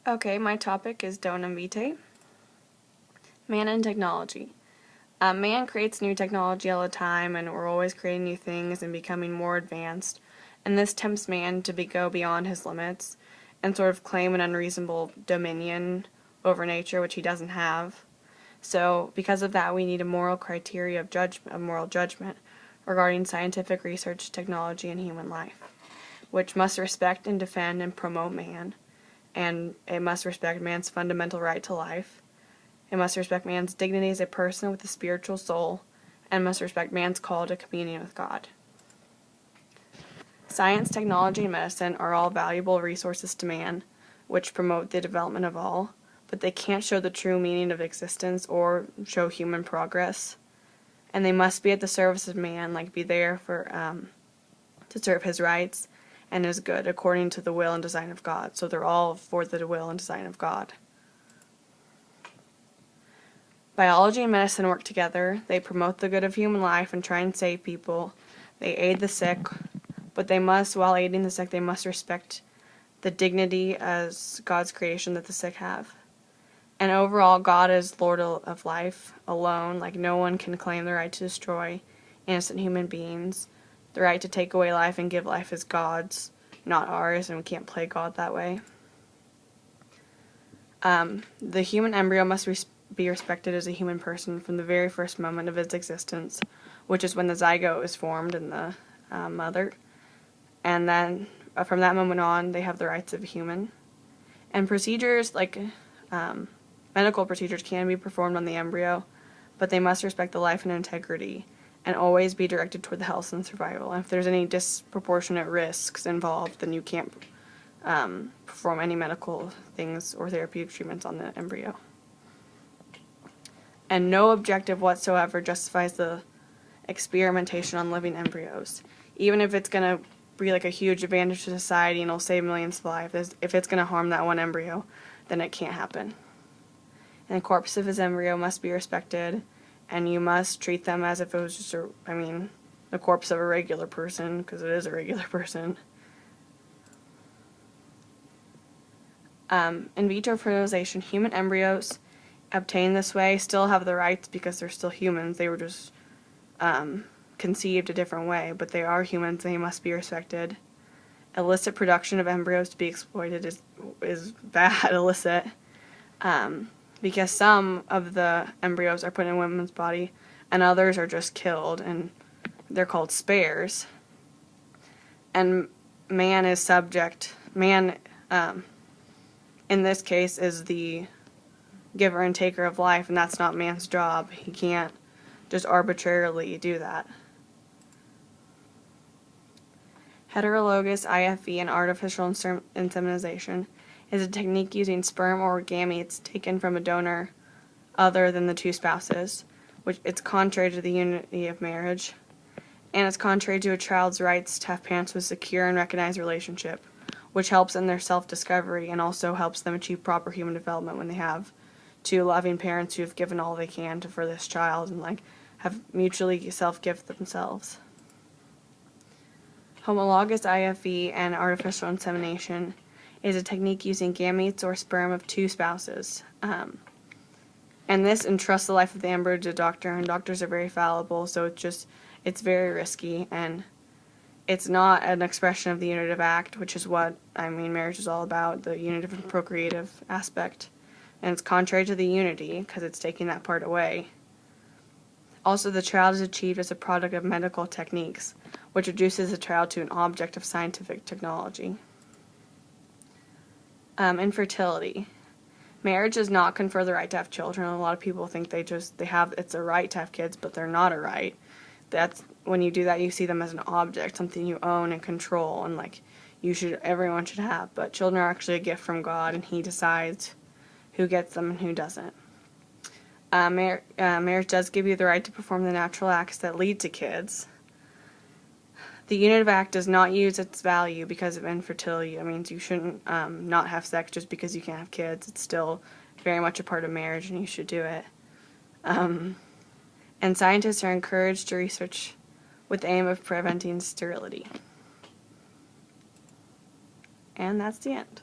Okay, my topic is donum vitae. Man and technology. Man creates new technology all the time, and we're always creating new things and becoming more advanced. And this tempts man to go beyond his limits and sort of claim an unreasonable dominion over nature, which he doesn't have. So, because of that, we need a moral criteria of moral judgment regarding scientific research, technology, and human life, which must respect and defend and promote man, and it must respect man's fundamental right to life. It must respect man's dignity as a person with a spiritual soul, and must respect man's call to communion with God. Science, technology, and medicine are all valuable resources to man, which promote the development of all, but they can't show the true meaning of existence or show human progress. And they must be at the service of man, like be there to serve his rights and his good according to the will and design of God. So they're all for the will and design of God. Biology and medicine work together. They promote the good of human life and try and save people. They aid the sick, but while aiding the sick, they must respect the dignity as God's creation that the sick have. And overall, God is Lord of life alone. Like, no one can claim the right to destroy innocent human beings. The right to take away life and give life is God's, not ours, and we can't play God that way. The human embryo must be respected as a human person from the very first moment of its existence, which is when the zygote is formed in the mother. And then from that moment on, they have the rights of a human. And procedures like medical procedures can be performed on the embryo, but they must respect the life and integrity and always be directed toward the health and survival. And if there's any disproportionate risks involved, then you can't perform any medical things or therapeutic treatments on the embryo. And no objective whatsoever justifies the experimentation on living embryos. Even if it's going to be like a huge advantage to society and it'll save millions of lives, if it's going to harm that one embryo, then it can't happen. And the corpse of his embryo must be respected, and you must treat them as if it was just the corpse of a regular person, because it is a regular person. In vitro fertilization, human embryos obtained this way still have the rights because they're still humans. They were just conceived a different way, but they are humans and they must be respected. Illicit production of embryos to be exploited is bad, illicit, because some of the embryos are put in women's body and others are just killed, and they're called spares. And man in this case is the giver and taker of life, and that's not man's job. He can't just arbitrarily do that. Heterologous IFE and artificial insemination is a technique using sperm or gametes taken from a donor other than the two spouses, which it's contrary to the unity of marriage, and it's contrary to a child's rights to have parents with secure and recognized relationship, which helps in their self-discovery and also helps them achieve proper human development when they have two loving parents who have given all they can for this child and have mutually self-gift themselves. Homologous IFE and artificial insemination is a technique using gametes or sperm of two spouses. And this entrusts the life of the embryo to a doctor, and doctors are very fallible, so it's very risky, and it's not an expression of the unitive act, which is what, marriage is all about, the unitive and procreative aspect. And it's contrary to the unity, because it's taking that part away. Also, the child is achieved as a product of medical techniques, which reduces the child to an object of scientific technology. Infertility. Marriage does not confer the right to have children. A lot of people think it's a right to have kids, but they're not a right. That's when you do that, you see them as an object, something you own and control, and everyone should have. But children are actually a gift from God, and He decides who gets them and who doesn't. Marriage does give you the right to perform the natural acts that lead to kids. The unitive act does not use its value because of infertility. That means you shouldn't not have sex just because you can't have kids. It's still very much a part of marriage, and you should do it. And scientists are encouraged to research with the aim of preventing sterility. And that's the end.